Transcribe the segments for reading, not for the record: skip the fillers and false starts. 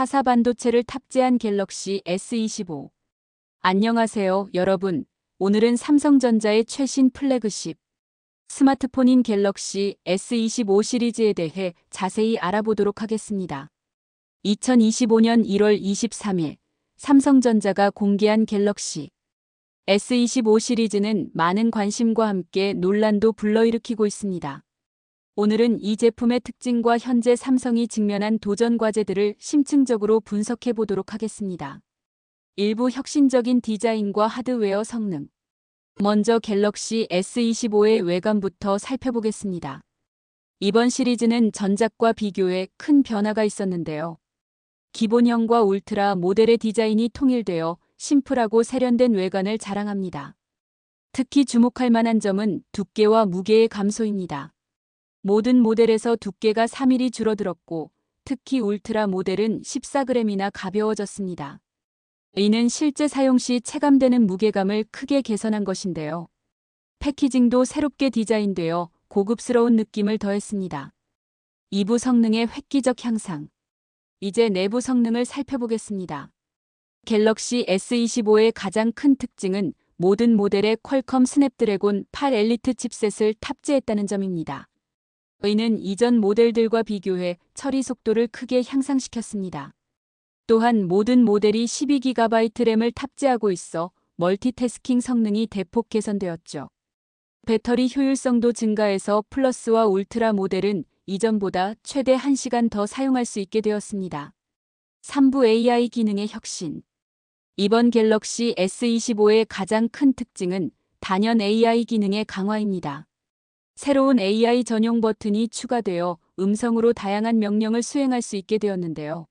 4사 반도체를 탑재한 갤럭시 S25. 안녕하세요, 여러분. 오늘은 삼성전자의 최신 플래그십 스마트폰인 갤럭시 S25 시리즈에 대해 자세히 알아보도록 하겠습니다. 2025년 1월 23일 삼성전자가 공개한 갤럭시 S25 시리즈는 많은 관심과 함께 논란도 불러일으키고 있습니다. 오늘은 이 제품의 특징과 현재 삼성이 직면한 도전 과제들을 심층적으로 분석해 보도록 하겠습니다. 일부 혁신적인 디자인과 하드웨어 성능. 먼저 갤럭시 S25의 외관부터 살펴보겠습니다. 이번 시리즈는 전작과 비교해 큰 변화가 있었는데요. 기본형과 울트라 모델의 디자인이 통일되어 심플하고 세련된 외관을 자랑합니다. 특히 주목할 만한 점은 두께와 무게의 감소입니다. 모든 모델에서 두께가 3mm 줄어들었고 특히 울트라 모델은 14g이나 가벼워졌습니다. 이는 실제 사용 시 체감되는 무게감을 크게 개선한 것인데요. 패키징도 새롭게 디자인되어 고급스러운 느낌을 더했습니다. 이부 성능의 획기적 향상. 이제 내부 성능을 살펴보겠습니다. 갤럭시 S25의 가장 큰 특징은 모든 모델에 퀄컴 스냅드래곤 8 엘리트 칩셋을 탑재했다는 점입니다. 이는 이전 모델들과 비교해 처리 속도를 크게 향상시켰습니다. 또한 모든 모델이 12GB 램을 탑재하고 있어 멀티태스킹 성능이 대폭 개선되었죠. 배터리 효율성도 증가해서 플러스와 울트라 모델은 이전보다 최대 1시간 더 사용할 수 있게 되었습니다. 3부 AI 기능의 혁신. 이번 갤럭시 S25의 가장 큰 특징은 단연 AI 기능의 강화입니다. 새로운 AI 전용 버튼이 추가되어 음성으로 다양한 명령을 수행할 수 있게 되었는데요.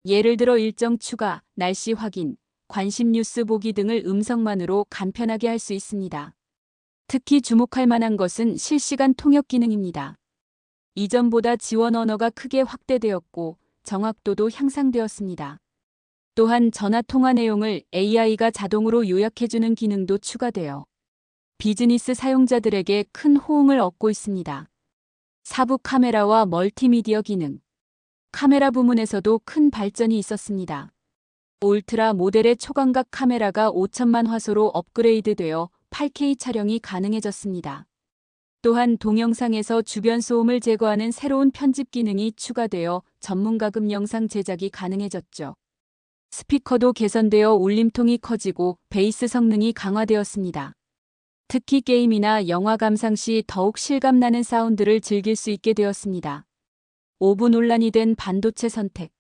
예를 들어 일정 추가, 날씨 확인, 관심 뉴스 보기 등을 음성만으로 간편하게 할 수 있습니다. 특히 주목할 만한 것은 실시간 통역 기능입니다. 이전보다 지원 언어가 크게 확대되었고 정확도도 향상되었습니다. 또한 전화 통화 내용을 AI가 자동으로 요약해주는 기능도 추가되어 비즈니스 사용자들에게 큰 호응을 얻고 있습니다. 사부 카메라와 멀티미디어 기능. 카메라 부문에서도 큰 발전이 있었습니다. 울트라 모델의 초광각 카메라가 5000만 화소로 업그레이드되어 8K 촬영이 가능해졌습니다. 또한 동영상에서 주변 소음을 제거하는 새로운 편집 기능이 추가되어 전문가급 영상 제작이 가능해졌죠. 스피커도 개선되어 울림통이 커지고 베이스 성능이 강화되었습니다. 특히 게임이나 영화 감상 시 더욱 실감나는 사운드를 즐길 수 있게 되었습니다. 5부 논란이 된 반도체 선택.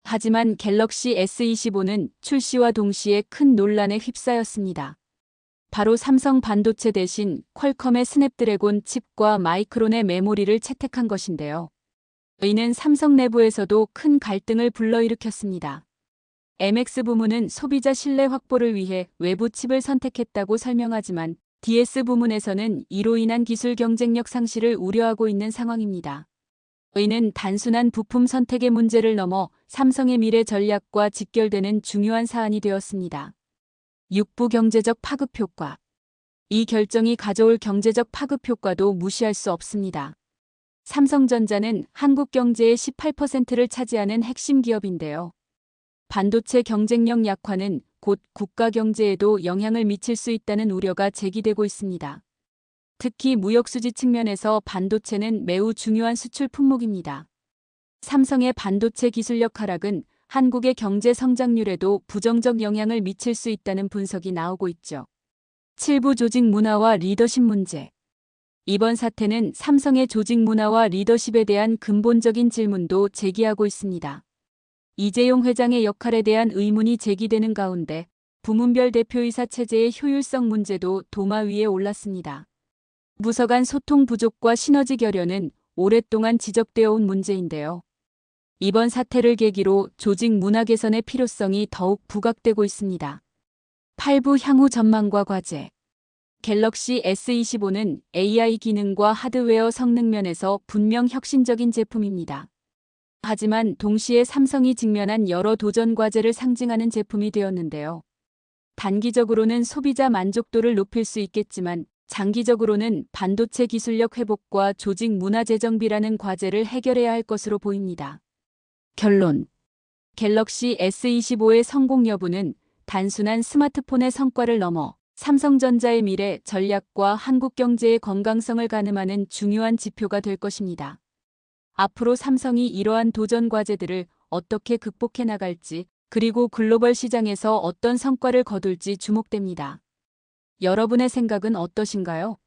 하지만 갤럭시 S25는 출시와 동시에 큰 논란에 휩싸였습니다. 바로 삼성 반도체 대신 퀄컴의 스냅드래곤 칩과 마이크론의 메모리를 채택한 것인데요. 이는 삼성 내부에서도 큰 갈등을 불러일으켰습니다. MX 부문은 소비자 신뢰 확보를 위해 외부 칩을 선택했다고 설명하지만 DS 부문에서는 이로 인한 기술 경쟁력 상실을 우려하고 있는 상황입니다. 이는 단순한 부품 선택의 문제를 넘어 삼성의 미래 전략과 직결되는 중요한 사안이 되었습니다. 6부 경제적 파급 효과. 이 결정이 가져올 경제적 파급 효과도 무시할 수 없습니다. 삼성전자는 한국 경제의 18%를 차지하는 핵심 기업인데요. 반도체 경쟁력 약화는 곧 국가 경제에도 영향을 미칠 수 있다는 우려가 제기되고 있습니다. 특히 무역수지 측면에서 반도체는 매우 중요한 수출 품목입니다. 삼성의 반도체 기술력 하락은 한국의 경제 성장률에도 부정적 영향을 미칠 수 있다는 분석이 나오고 있죠. 7부 조직 문화와 리더십 문제. 이번 사태는 삼성의 조직 문화와 리더십에 대한 근본적인 질문도 제기하고 있습니다. 이재용 회장의 역할에 대한 의문이 제기되는 가운데 부문별 대표이사 체제의 효율성 문제도 도마 위에 올랐습니다. 부서 간 소통 부족과 시너지 결여는 오랫동안 지적되어 온 문제인데요. 이번 사태를 계기로 조직 문화 개선의 필요성이 더욱 부각되고 있습니다. 8부 향후 전망과 과제. 갤럭시 S25는 AI 기능과 하드웨어 성능 면에서 분명 혁신적인 제품입니다. 하지만 동시에 삼성이 직면한 여러 도전 과제를 상징하는 제품이 되었는데요. 단기적으로는 소비자 만족도를 높일 수 있겠지만 장기적으로는 반도체 기술력 회복과 조직 문화 재정비라는 과제를 해결해야 할 것으로 보입니다. 결론. 갤럭시 S25의 성공 여부는 단순한 스마트폰의 성과를 넘어 삼성전자의 미래 전략과 한국 경제의 건강성을 가늠하는 중요한 지표가 될 것입니다. 앞으로 삼성이 이러한 도전 과제들을 어떻게 극복해 나갈지, 그리고 글로벌 시장에서 어떤 성과를 거둘지 주목됩니다. 여러분의 생각은 어떠신가요?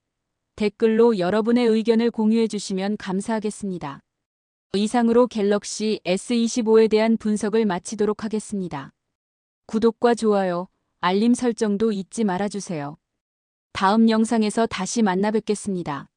댓글로 여러분의 의견을 공유해 주시면 감사하겠습니다. 이상으로 갤럭시 S25에 대한 분석을 마치도록 하겠습니다. 구독과 좋아요, 알림 설정도 잊지 말아주세요. 다음 영상에서 다시 만나 뵙겠습니다.